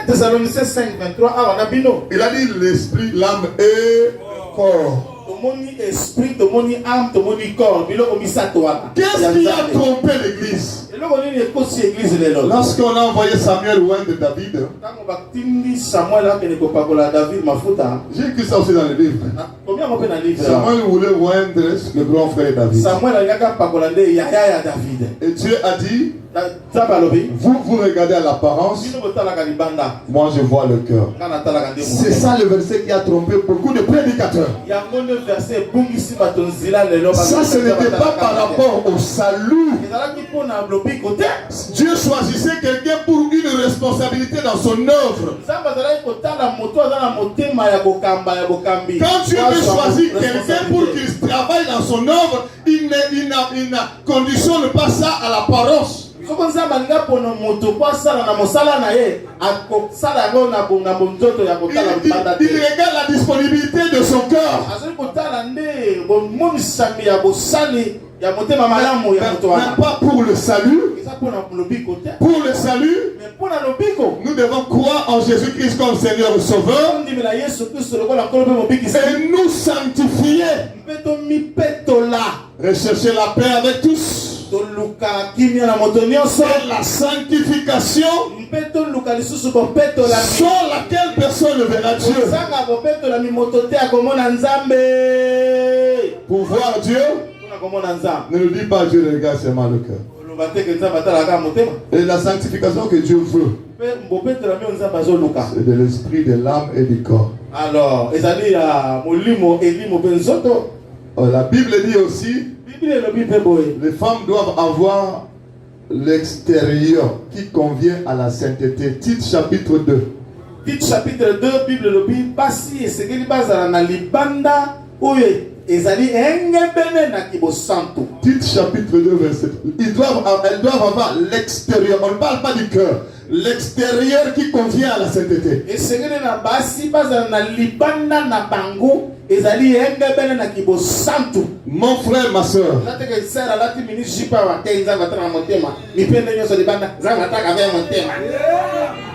Thessaloniciens 5, 23. Il a dit l'esprit, l'âme et corps. Esprit, tomoni âme, tomoni corps. Qu'est-ce qui a trompé l'église? Lorsqu'on a envoyé Samuel loin de David, j'ai écrit ça aussi dans le livre. Samuel voulait oindre le grand frère David. Et Dieu a dit, vous regardez à l'apparence, moi je vois le cœur. C'est ça le verset qui a trompé beaucoup de prédicateurs. Ça, ce n'était pas par rapport au salut. Dieu choisissait quelqu'un pour une responsabilité dans son œuvre. Quand Dieu veut choisir quelqu'un pour qu'il travaille dans son œuvre, il ne conditionne pas ça à l'apparence. Il regarde la disponibilité de son cœur. Mais pas pour le salut. Pour le salut, nous devons croire en Jésus-Christ comme Seigneur et Sauveur et nous sanctifier. Rechercher la paix avec tous. Et la sanctification sans laquelle personne ne verra Dieu. Pour voir Dieu, ne nous dis pas Dieu, regarde seulement le cœur. Et la sanctification que Dieu veut, c'est de l'esprit, de l'âme et du corps. Alors, la Bible dit aussi, les femmes doivent avoir l'extérieur qui convient à la sainteté. Tite chapitre 2. Tite chapitre 2, Bible le Bible, Passi et Segeli Bazarana Libanda, Oye, Ezali Engebene Nakibo Santo. Tite chapitre 2, verset. Elles doivent avoir l'extérieur. On ne parle pas du cœur. L'extérieur qui convient à la sainteté. Et Segeli na Basi Bazarana Libanda na Bango. Ezali Engebene Nakibo Santo. Mon frère, ma soeur.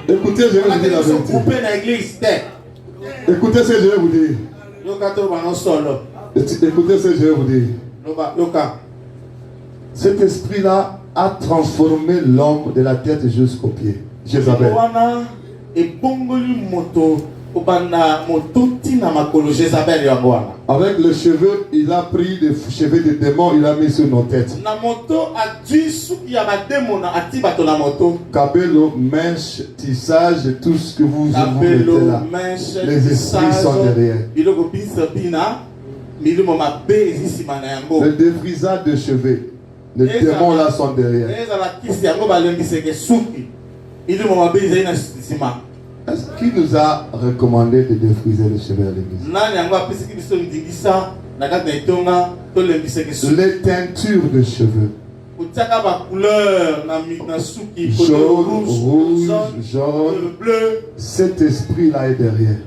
Écoutez, je vais vous dire la vérité. Écoutez ce que je vais vous dire. Écoutez ce que je vais vous dire. Cet esprit-là a transformé l'homme de la tête jusqu'aux pieds. Jézabel. Avec le cheveu, il a pris des cheveux de démons, il a mis sur nos têtes. Cabello, mèche, tissage, tout ce que vous mettez là. Les esprits sont derrière. Le défrisage de cheveux, les démons là sont derrière. Est-ce qui nous a recommandé de défriser les cheveux à l'église? Les teintures de cheveux. Jaune, rouge, jaune, bleu. Cet esprit-là est derrière.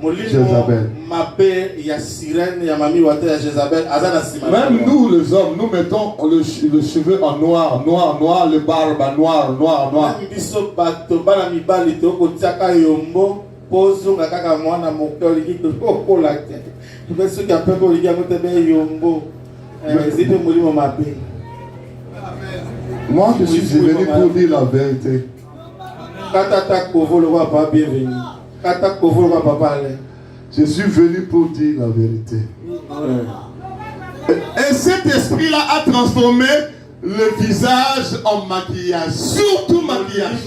Jézabel. Même nous les hommes, nous mettons le cheveu en noir, noir, noir, le barbe en noir, noir, noir. Moi je suis venu pour dire la vérité. Je suis venu pour dire la vérité. Et cet esprit-là a transformé le visage en maquillage, surtout maquillage.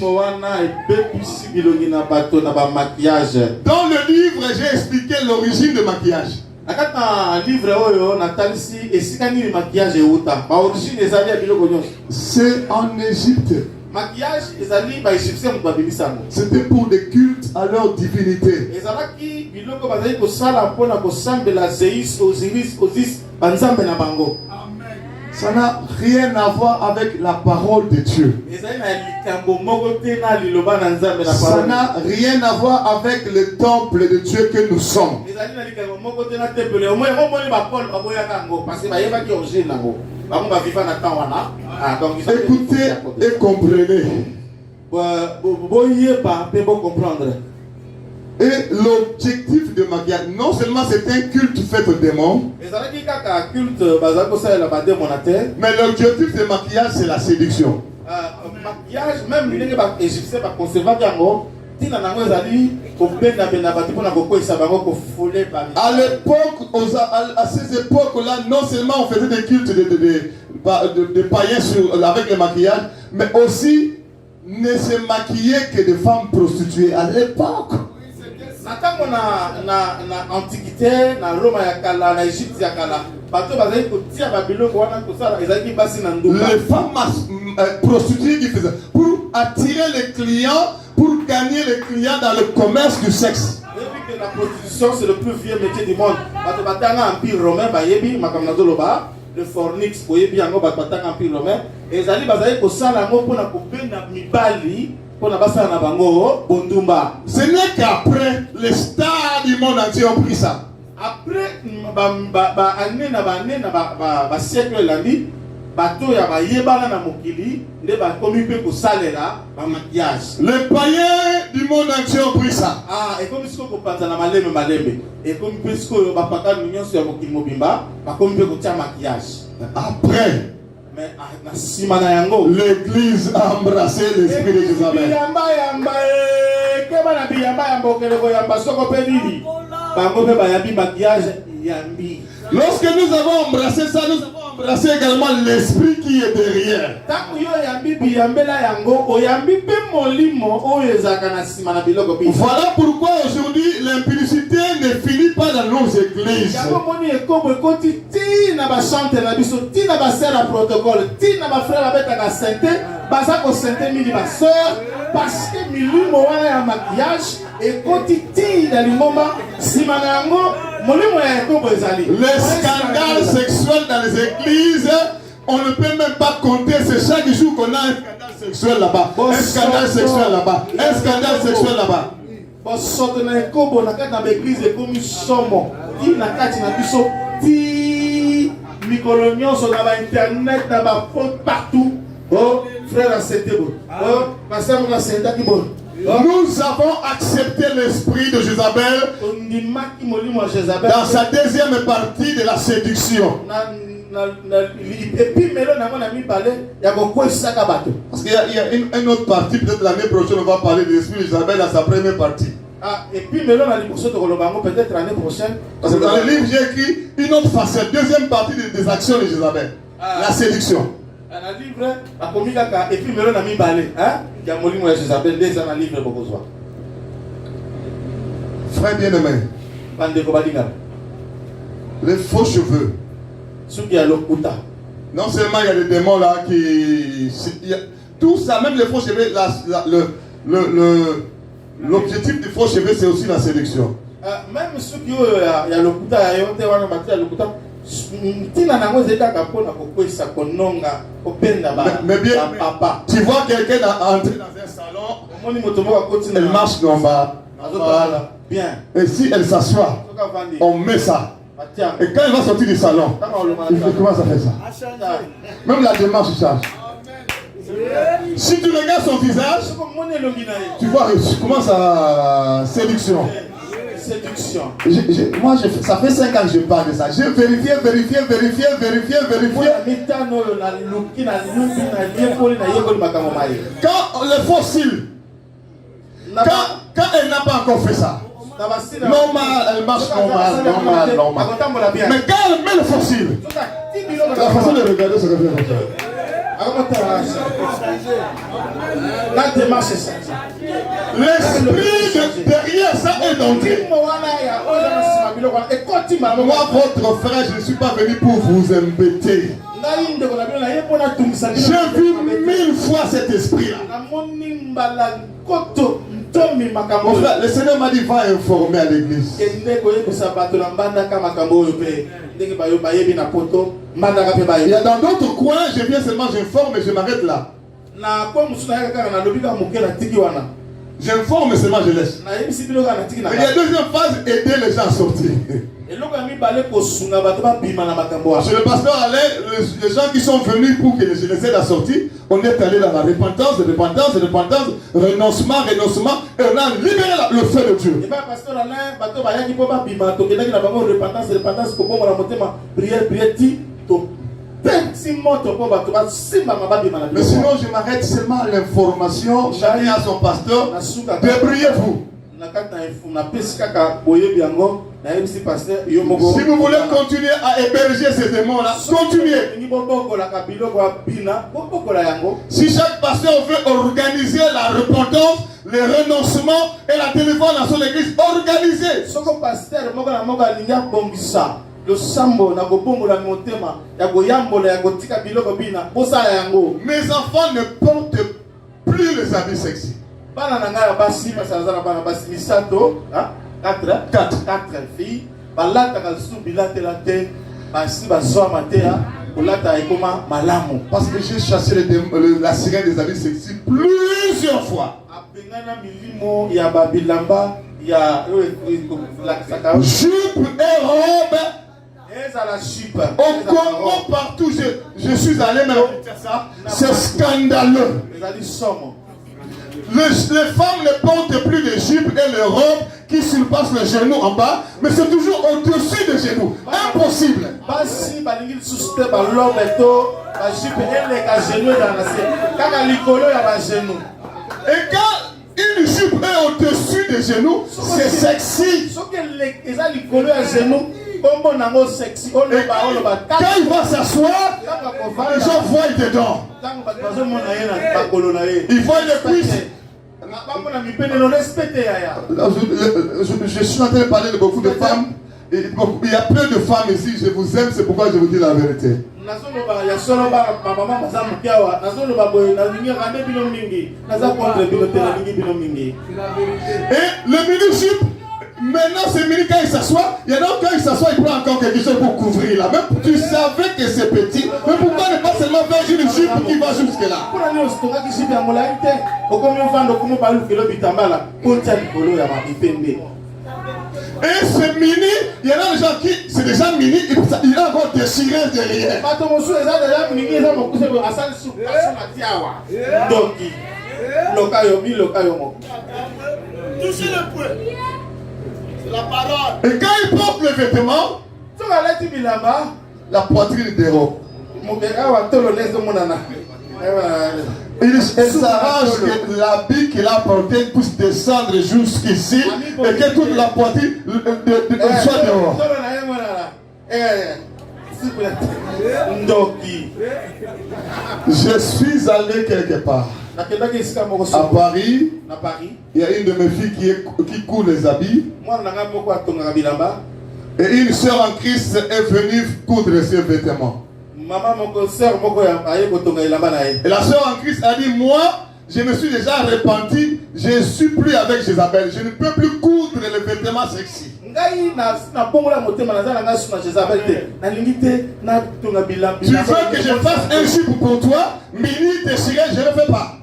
Dans le livre, j'ai expliqué l'origine du maquillage. C'est en Égypte. C'était pour des cultes à leur divinité. Ça n'a rien à voir avec la parole de Dieu. Ça n'a rien à voir avec le temple de Dieu que nous sommes. Écoutez et comprenez. comprendre. Et l'objectif de maquillage, non seulement c'est un culte fait aux démons, mais l'objectif de maquillage c'est la séduction. Maquillage, même les Égyptiens va concevoir à l'époque, à ces époques-là, non seulement on faisait des cultes de païens avec le maquillage, mais aussi ne se maquillaient que des femmes prostituées à l'époque. Na antiquité, na Rome ya kala, na Égypte ya kala. Les femmes prostituées qui faisaient pour attirer les clients, pour gagner les clients dans le commerce du sexe. La prostitution c'est le plus vieux métier du monde. Empire romain, le fornix, empire romain. Et Zali bazali ko sala ngo pona ko benda mibali. Ce n'est qu'après les stars du monde entier ont pris ça. Après, siècle les païens du monde entier ont pris ça. Après, l'église a embrassé l'esprit de Jézabel. Lorsque nous avons embrassé ça, nous avons embrassé également l'esprit qui est derrière. Voilà pourquoi aujourd'hui l'impudicité ne finit pas dans nos églises. Parce que milieu wana maquillage et quotidien dans le moment les scandales sexuels dans les églises, on ne peut même pas compter. C'est chaque jour qu'on a un scandale sexuel là-bas, un scandale sexuel là-bas, un scandale sexuel là-bas. Partout. Oh, frère, c'était bon. Oh, pasteur, c'est bon. Nous avons accepté l'esprit de Jézabel dans sa deuxième partie de la séduction. Parce qu'il y a une autre partie, peut-être l'année prochaine, on va parler de l'esprit de Jézabel dans sa première partie. Et puis maintenant, peut-être l'année prochaine. Parce que dans le livre, j'ai écrit une autre facette, deuxième partie des actions de Jézabel, la séduction. Et puis maintenant, on a mis balai. Il y a Molimo et Jézabel, les ans à livre pour besoin. Frère bien-aimé, les faux cheveux. Non seulement il y a des démons là qui. Tout ça, même les faux cheveux, l'objectif des faux cheveux, c'est aussi la séduction. Même ceux qui ont le kuta, il y a le kuta. Mais bien, tu vois quelqu'un entrer dans un salon, elle marche normal. Et si elle s'assoit, on met ça. Et quand elle va sortir du salon, il commence à faire ça. Même la démarche change. Si tu regardes son visage, tu vois, je commence à séduction. Moi, ça fait 5 ans que je parle de ça. J'ai vérifié. Quand le fossile, quand elle n'a pas encore fait ça, normal, elle marche normal. Mais quand elle met le fossile, la façon de regarder, c'est comme ça. La démarche est ça. L'esprit derrière ça est d'entrer. Moi, votre frère, je ne suis pas venu pour vous embêter. J'ai vu 1000 fois cet esprit-là. Mon frère, le Seigneur m'a dit, va informer à l'église. Il y a dans d'autres coins, je viens seulement, j'informe et je m'arrête là. J'informe seulement, je laisse. Mais il y a une deuxième phase, aider les gens à sortir. Chez le pasteur Alain, les gens qui sont venus pour que je les aide à sortir, on est allé dans la repentance, renoncement, et on a libéré le feu de Dieu. Mais sinon, je m'arrête seulement à l'information. Chacun à son pasteur. Débrouillez-vous. Si vous voulez continuer à héberger ces démons-là, continuez. Si chaque pasteur veut organiser la repentance, le renoncement et la délivrance dans son église, organisez. Mes enfants ne portent plus les habits sexy. 4 filles. Parce que j'ai chassé la sirène des habits sexy plusieurs fois. Jupe et robe. Au Congo, partout, je suis allé, mais c'est scandaleux. Les femmes ne portent plus de jupes et les robes qui surpassent le genou en bas, mais c'est toujours au-dessus des genoux. Impossible. Et quand une jupe est au-dessus des genoux, c'est sexy. Et quand il va s'asseoir, les gens voient dedans. Il voit les cuisses. Je suis en train de parler de beaucoup de femmes. Il y a plein de femmes ici. Je vous aime, c'est pourquoi je vous dis la vérité. Et le mini-jupe, maintenant c'est mini quand il s'assoit. Il y en a quand il s'assoit, il prend encore quelque chose pour couvrir là. Même tu savais que c'est petit, mais pourquoi ne pas seulement faire une jupe qui va jusque là? Et ce mini, il y en a des gens qui, c'est déjà mini, il a encore déchiré derrière. Touchez le point. C'est la parole. Et quand il porte le vêtement, la poitrine dérobe. Elle s'arrange que l'habit qu'il a porté puisse descendre jusqu'ici et que toute la poitrine soit dehors. Je suis allé quelque part. À Paris, il y a une de mes filles qui coud les habits. Et une sœur en Christ est venue coudre ses vêtements. Et la sœur en Christ a dit, moi, je me suis déjà repenti, je ne suis plus avec Jézabel, je ne peux plus coudre les vêtements sexy. Tu veux que je fasse un jupe pour toi, mini déchiré, je ne le fais pas.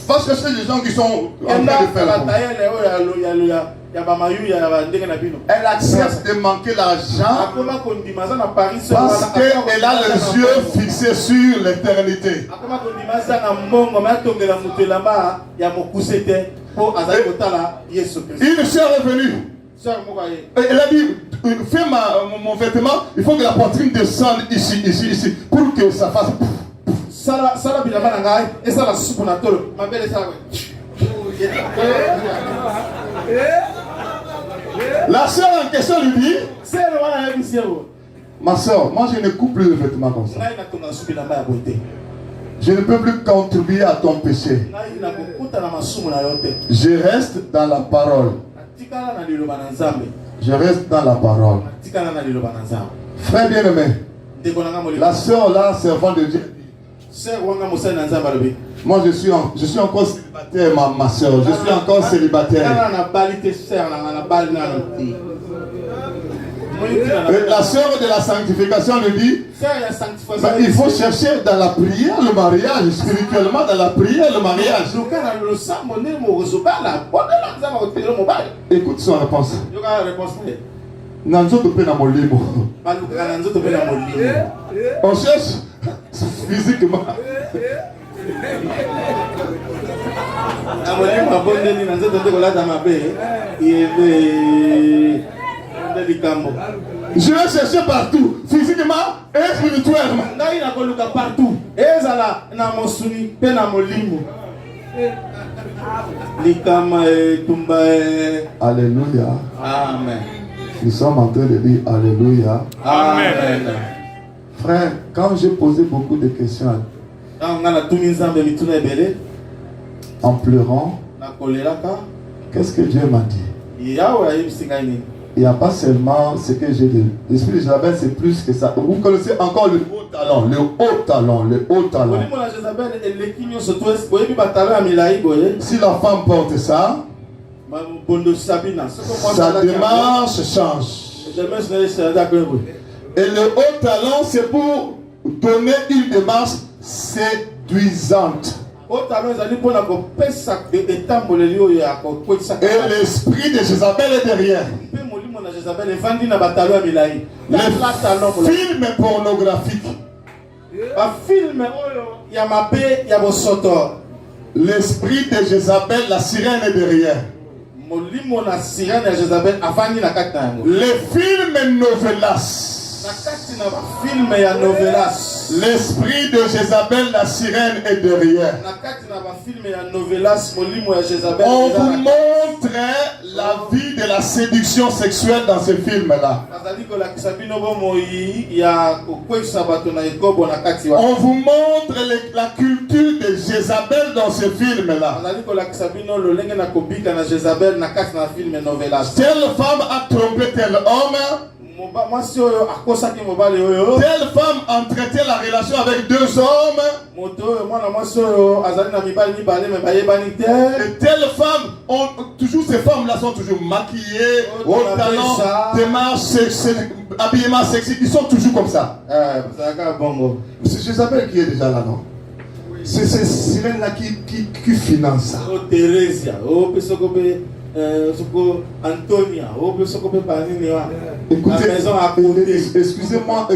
Parce que c'est des gens qui sont en train de faire. Elle accepte de manquer l'argent parce qu'elle a les yeux fixés sur l'éternité. Une sœur est venue. Elle a dit, fais mon vêtement, il faut que la poitrine descende ici, pour que ça fasse. La sœur en question lui dit, ma sœur, moi je ne coupe plus de vêtements comme ça. Je ne peux plus contribuer à ton péché. Je reste dans la parole. Je reste dans la parole. Frère bien-aimé, la sœur là, servant de Dieu, moi je suis encore célibataire, ma soeur. Je suis encore célibataire. La sœur de la sanctification nous dit, il faut chercher dans la prière le mariage, spirituellement dans la prière le mariage. Écoute son réponse. On cherche physiquement. Je vais chercher partout, physiquement et spirituellement. Alléluia. Amen. Nous sommes en train de dire Alléluia. Amen. Frère, quand j'ai posé beaucoup de questions en pleurant, qu'est-ce que Dieu m'a dit? Il n'y a pas seulement ce que j'ai dit. L'esprit de Jézabel, c'est plus que ça. Vous connaissez encore le haut talent, le haut talent, le haut talent. Si la femme porte ça, sa démarche change. Et le haut talent, c'est pour donner une démarche séduisante. Et l'esprit de Jézabel est derrière. Les films pornographiques. L'esprit de Jézabel, la sirène est derrière. Les films novelas. L'esprit de Jézabel, la sirène est derrière. On vous montre la vie de la séduction sexuelle dans ce film-là. On vous montre la culture de Jézabel dans ce film-là. Telle femme a trompé tel homme. Telle femme entretient la relation avec deux hommes. Et telle femme, toujours ces femmes-là sont toujours maquillées, au talent, démarche, habillement sexy, ils sont toujours comme ça. C'est Jézabel qui est déjà là, non? C'est ces sirènes-là qui financent ça. Antonia, écoutez, excusez-moi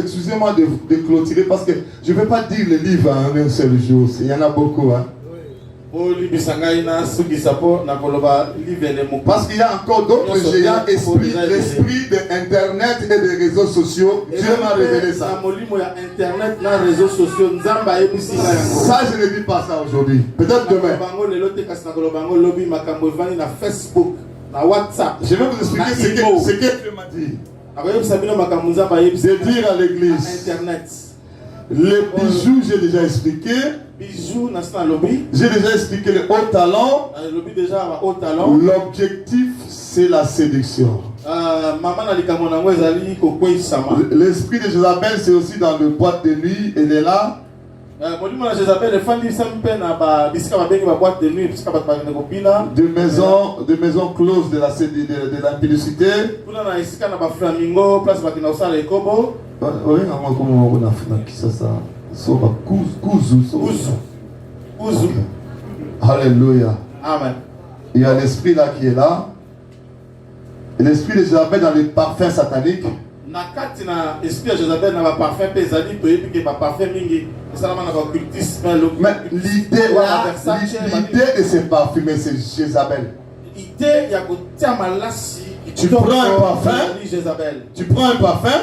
de clôturer parce que je ne vais pas dire le livre en un seul jour. Il y en a beaucoup. Hein. Parce qu'il y a encore d'autres géants esprits, l'esprit de Internet et des réseaux sociaux. Dieu m'a révélé ça. Ça, je ne dis pas ça aujourd'hui. Peut-être demain. Je vais vous expliquer ce que Dieu m'a dit. De dire à l'église. Les bijoux, j'ai déjà expliqué. J'ai déjà expliqué le haut talent. L'objectif, c'est la séduction. L'esprit de Jézabel, c'est aussi dans le boîte de nuit. Elle est là. De maisons closes de l'impudicité. Alléluia. Amen. Il y a l'esprit là qui est là. Et l'esprit de Jézabel dans les parfums sataniques. Mais l'idée de ces parfums, c'est Jézabel. Tu prends un parfum. Tu prends un parfum.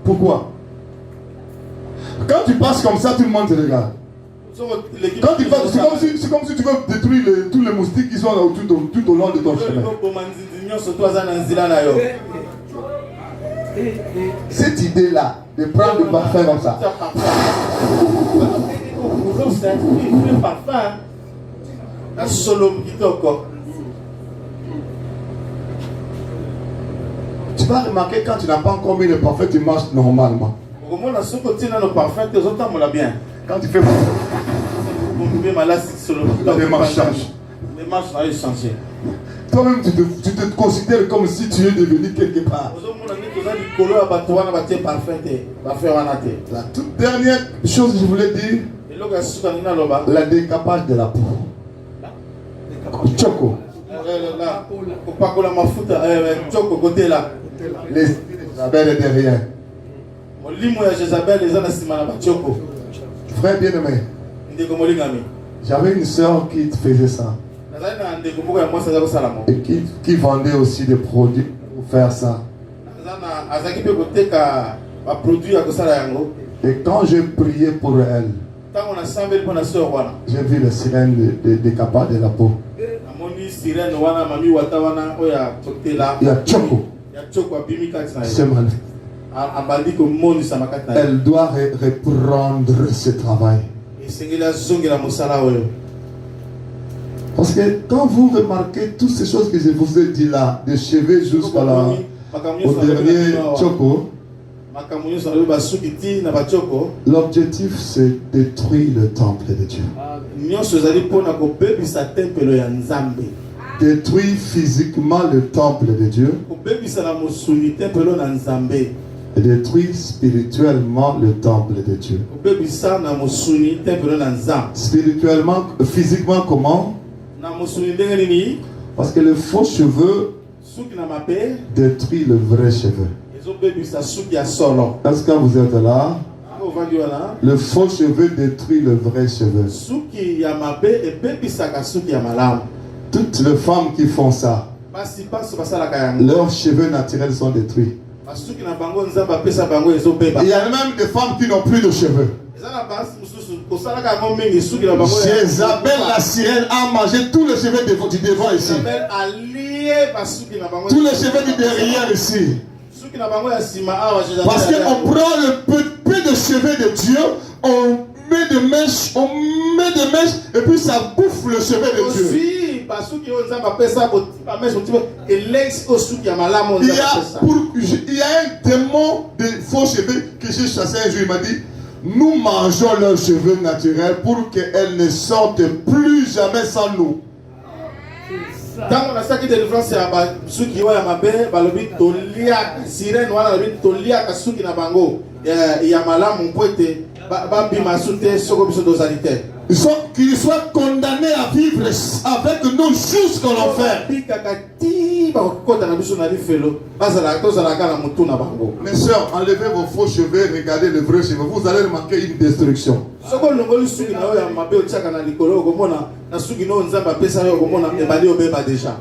Pourquoi? Quand tu passes comme ça, tout le monde te regarde. Quand tu passes, c'est comme si tu veux détruire tous les moustiques qui sont tout au long de ton chemin. Cette idée-là, de prendre du parfum comme ça. Tu vas remarquer quand tu n'as pas encore mis le parfum, tu marches normalement. Quand tu fais la démarche change. toi-même tu te considères comme si tu es devenu quelque part. La toute dernière chose que je voulais dire, la décapage de la peau. Choco. Les Isabelle est derrière. Frère bien-aimé, j'avais une soeur qui faisait ça. Et qui vendait aussi des produits pour faire ça. Et quand j'ai prié pour elle, j'ai vu la sirène de décapage de la peau. Il y a Choco. C'est mal. Elle doit reprendre ce travail. Parce que quand vous remarquez toutes ces choses que je vous ai dit là, des cheveux jusqu'à là, au dernier Choco, l'objectif c'est détruire le temple de Dieu. Détruire physiquement le temple de Dieu. Et détruire spirituellement le temple de Dieu. Spirituellement, physiquement comment? Parce que le faux cheveu détruit le vrai cheveu. Est-ce que vous êtes là? Le faux cheveu détruit le vrai cheveu. Toutes les femmes qui font ça, leurs cheveux naturels sont détruits. Il y a même des femmes qui n'ont plus de cheveux. Jézabel la sirène a mangé tous les cheveux du devant ici. Tous les cheveux du derrière ici. Parce qu'on prend le peu de cheveux de Dieu, on met des mèches, et puis ça bouffe le cheveu de Dieu. Il y a un démon de faux cheveux que j'ai chassé un jour. Il m'a dit, nous mangeons leurs cheveux naturels pour qu'elles ne sortent plus jamais sans nous. Dans la sac de délivrance, il y a suki ya mabe, balobi tolia sirène wana balobi tolia kasuki na bango. Il y a malamu poete ba bima sute soko biso dosalité. Qu'ils soient condamnés à vivre avec nous jusqu'à l'enfer. Mes soeurs, enlevez vos faux cheveux, regardez les vrais cheveux. Vous allez remarquer une destruction.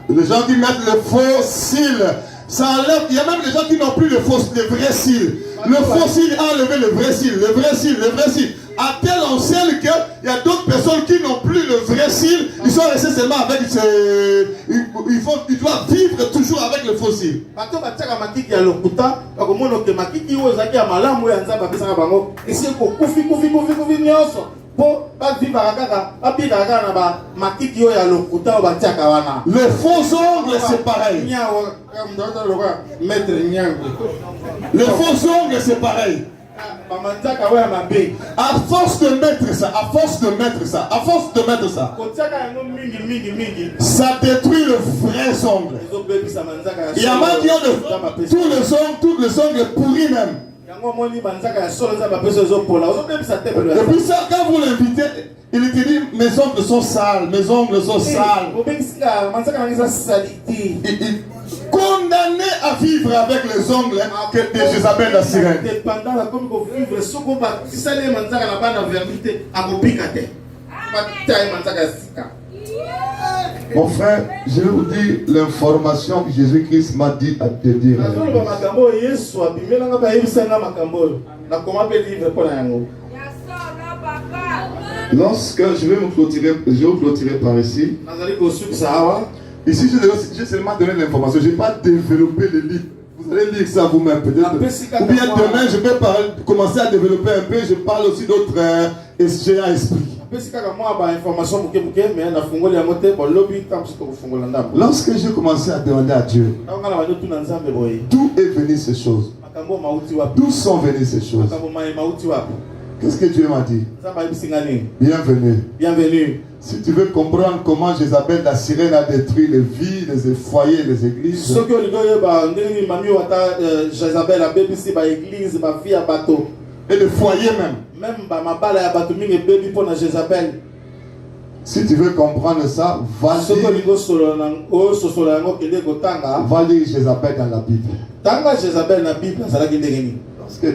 Les gens qui mettent le faux cils, ça enlève. Il y a même des gens qui n'ont plus le vrai cils. Le faux cil a enlevé le vrai cil, le vrai cil, le vrai cil. À telle enseigne qu'il y a d'autres personnes qui n'ont plus le vrai cil, ils sont restés seulement avec ils doivent vivre toujours avec le faux cil. Le faux ongle c'est pareil. Le faux ongle c'est pareil. À force de mettre ça, ça détruit le vrai ongle. Il y a même qui ont tous les ongles pourris même. Et puis ça, quand vous l'invitez, il te dit mes ongles sont sales, mes ongles sont sales. Condamné à vivre avec les ongles de Jézabel la sirène. Mon frère, je vais vous dire l'information que Jésus-Christ m'a dit à te dire. Lorsque je vais vous clôturer par ici. Ici, j'ai seulement donné l'information. Je n'ai pas développé le livre. Vous allez lire ça vous-même peut-être. Ou bien demain, je vais commencer à développer un peu. Je parle aussi d'autres esprits. Lorsque j'ai commencé à demander à Dieu, d'où est venue ces choses? D'où sont venues ces choses? Qu'est-ce que Dieu m'a dit? Bienvenue. Bienvenue. Si tu veux comprendre comment Jézabel la sirène a détruit les vies, les foyers, les églises. Et les foyers même. Si tu veux comprendre ça, va lire Jézabel dans la Bible.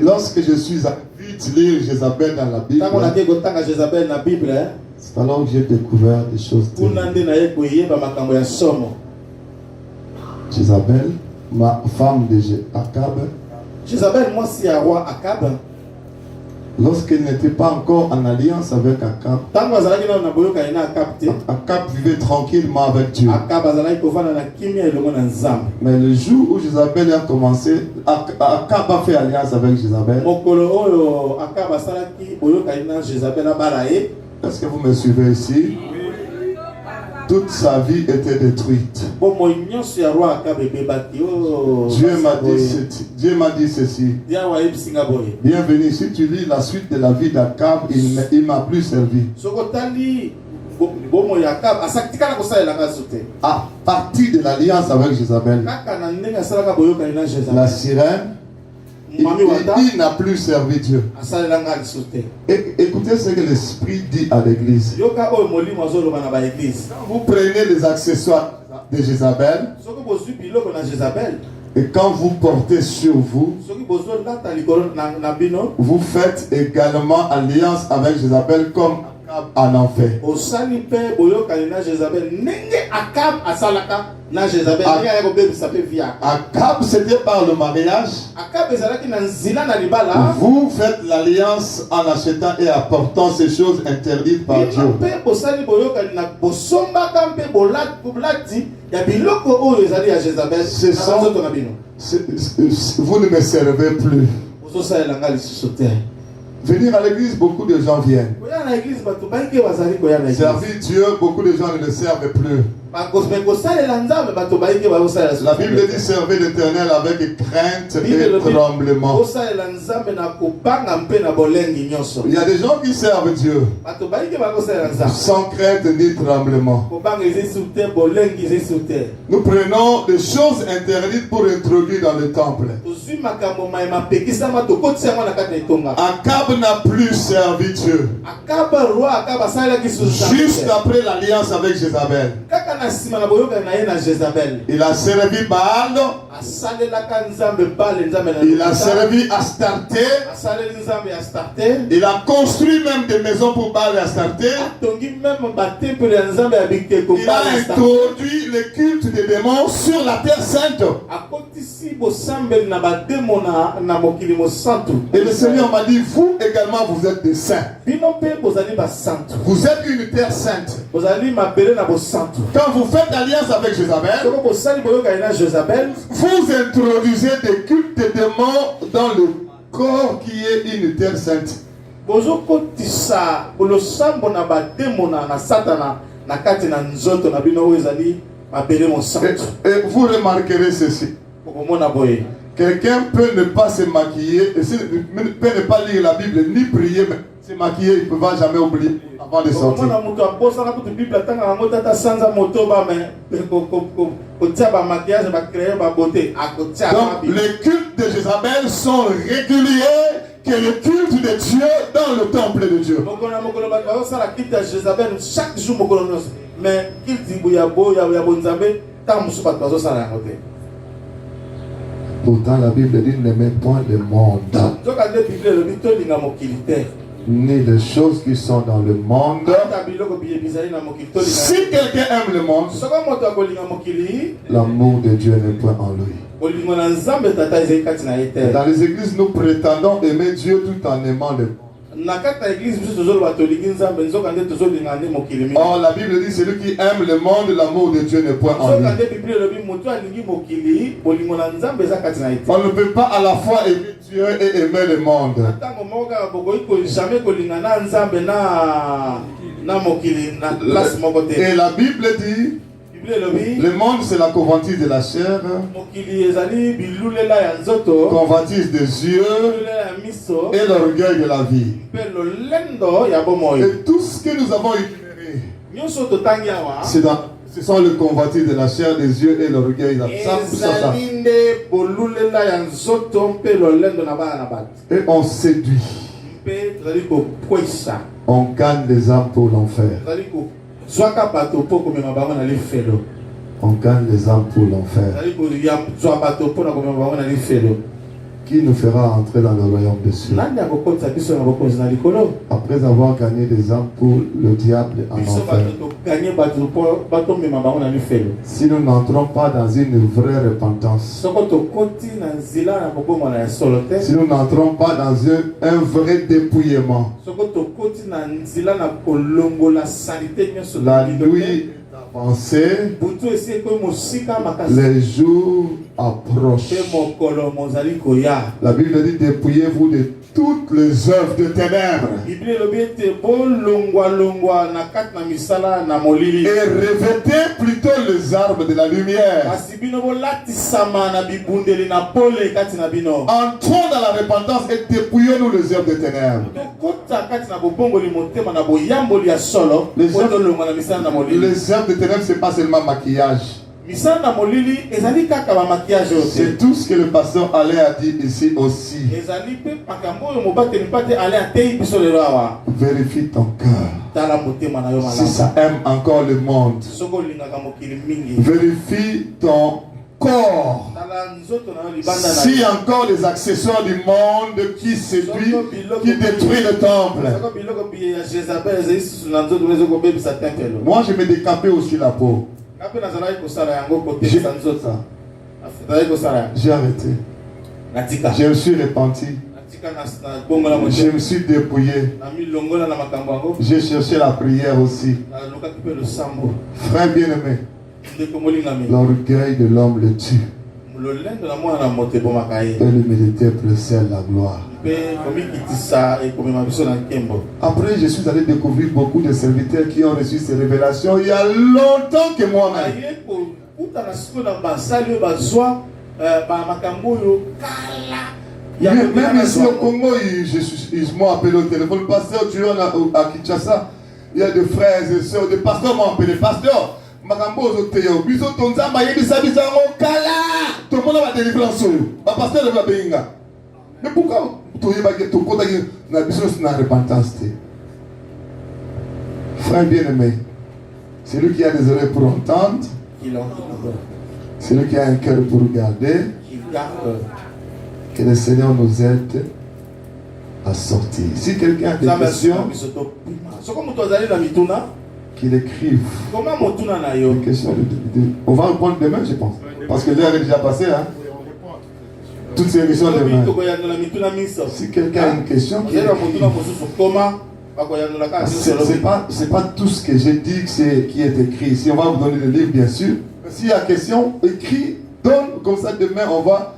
Lorsque je suis à vite lire Jézabel dans la Bible, c'est alors que j'ai découvert des choses. Jézabel, ma femme de Akab. Jézabel, moi c'est un roi Akab. Lorsqu'elle n'était pas encore en alliance avec Akab, Akab vivait tranquillement avec Dieu. Mais le jour où Jézabel a commencé, Akab a fait alliance avec Jézabel. Est-ce que vous me suivez ici? Toute sa vie était détruite. Dieu m'a dit ceci. Bienvenue, si tu lis la suite de la vie d'Akab, il m'a plus servi. À partir de l'alliance avec Jézabel, la sirène, il n'a plus servi Dieu. Écoutez ce que l'Esprit dit à l'église. Vous prenez les accessoires de Jézabel, et quand vous portez sur vous, vous faites également alliance avec Jézabel comme Akab en en fait. Akab, c'était par le mariage. Vous faites l'alliance en achetant et apportant ces choses interdites par Dieu. Vous ne me servez plus. Venir à l'église, beaucoup de gens viennent. Servir Dieu, beaucoup de gens ne le servent plus. La Bible dit servez l'Éternel avec crainte et tremblement. Il y a des gens qui servent Dieu sans crainte ni tremblement. Nous prenons des choses interdites pour introduire dans le temple. Akab n'a plus servi Dieu. Juste après l'alliance avec Jézabel, il a servi Baal, il a servi Astarté, il a construit même des maisons pour Baal et Astarté. Il a introduit le culte des démons sur la terre sainte. Et le Seigneur m'a dit, vous également vous êtes des saints. Vous êtes une terre sainte. Quand vous faites alliance avec Jézabel, vous introduisez des cultes de démons dans le corps qui est une terre sainte. Et vous remarquerez ceci. Quelqu'un peut ne pas se maquiller, peut ne pas lire la Bible ni prier, mais se maquiller, il ne va jamais oublier avant de sortir. Donc les cultes de Jézabel sont réguliers que le culte de Dieu dans le temple de Dieu. Pourtant la Bible dit n'aimez point le monde, ni les choses qui sont dans le monde. Si quelqu'un aime le monde, l'amour de Dieu n'est point en lui. Dans les églises, nous prétendons aimer Dieu tout en aimant le monde. Or la Bible dit celui qui aime le monde, l'amour de Dieu n'est point en lui. On ne peut pas à la fois aimer Dieu et aimer le monde. Et la Bible dit le monde c'est la convoitise de la chair, convoitise des yeux et l'orgueil de la vie. Et tout ce que nous avons énuméré Ce sont les convoitises de la chair, des yeux et l'orgueil. Ça. Et on séduit. On gagne les âmes pour l'enfer. On gagne les âmes pour l'enfer. Qui nous fera entrer dans le royaume des cieux? Après avoir gagné des âmes pour le diable en enfer. Si nous n'entrons pas dans une vraie repentance, si nous n'entrons pas dans un vrai dépouillement, la nuit avancée, les jours approchent. La Bible dit: dépouillez-vous de toutes les œuvres de ténèbres et revêtez plutôt les armes de la lumière. Entrons dans la repentance et dépouillons-nous les œuvres de ténèbres. Les œuvres de ténèbres, ce n'est pas seulement maquillage. C'est tout ce que le pasteur Alain a dit ici aussi. Vérifie ton cœur. Si ça aime encore le monde. Vérifie ton corps. Si encore les accessoires du monde qui séduit, qui détruit le temple. Moi je me décapais aussi la peau. J'ai arrêté. Je me suis repenti. Je me suis dépouillé. J'ai cherché la prière aussi. Frère bien-aimé, l'orgueil de l'homme le tue. Et l'humilité précède la gloire. Après, je suis allé découvrir beaucoup de serviteurs qui ont reçu ces révélations il y a longtemps que moi-même. Même ici au Congo, ils m'ont appelé au téléphone. Le pasteur, tu es à Kinshasa. Il y a des frères et sœurs, des pasteurs m'ont appelé. Pasteur, Makambo Zoteo, Biso Tonzamba, Yebisa Bizarro, Kala. Tout le monde va délivrer en solo. Pasteur de la Benga. Mais pourquoi tu es dans la repentance? Frère bien-aimé, celui qui a des oreilles pour entendre, celui qui a un cœur pour regarder, que le Seigneur nous aide à sortir. Si quelqu'un a des questions, qu'il écrive. On va répondre demain, je pense. Parce que l'heure est déjà passée. Hein? Toutes ces questions demain. Si quelqu'un a une question, c'est pas tout ce que j'ai dit qui est écrit. Si on va vous donner le livre, bien sûr. S'il y a question, écrit, donne, comme ça demain on va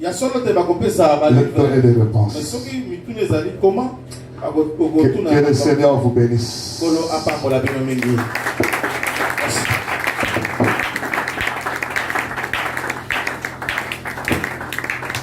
donner des réponses. Que le Seigneur vous bénisse.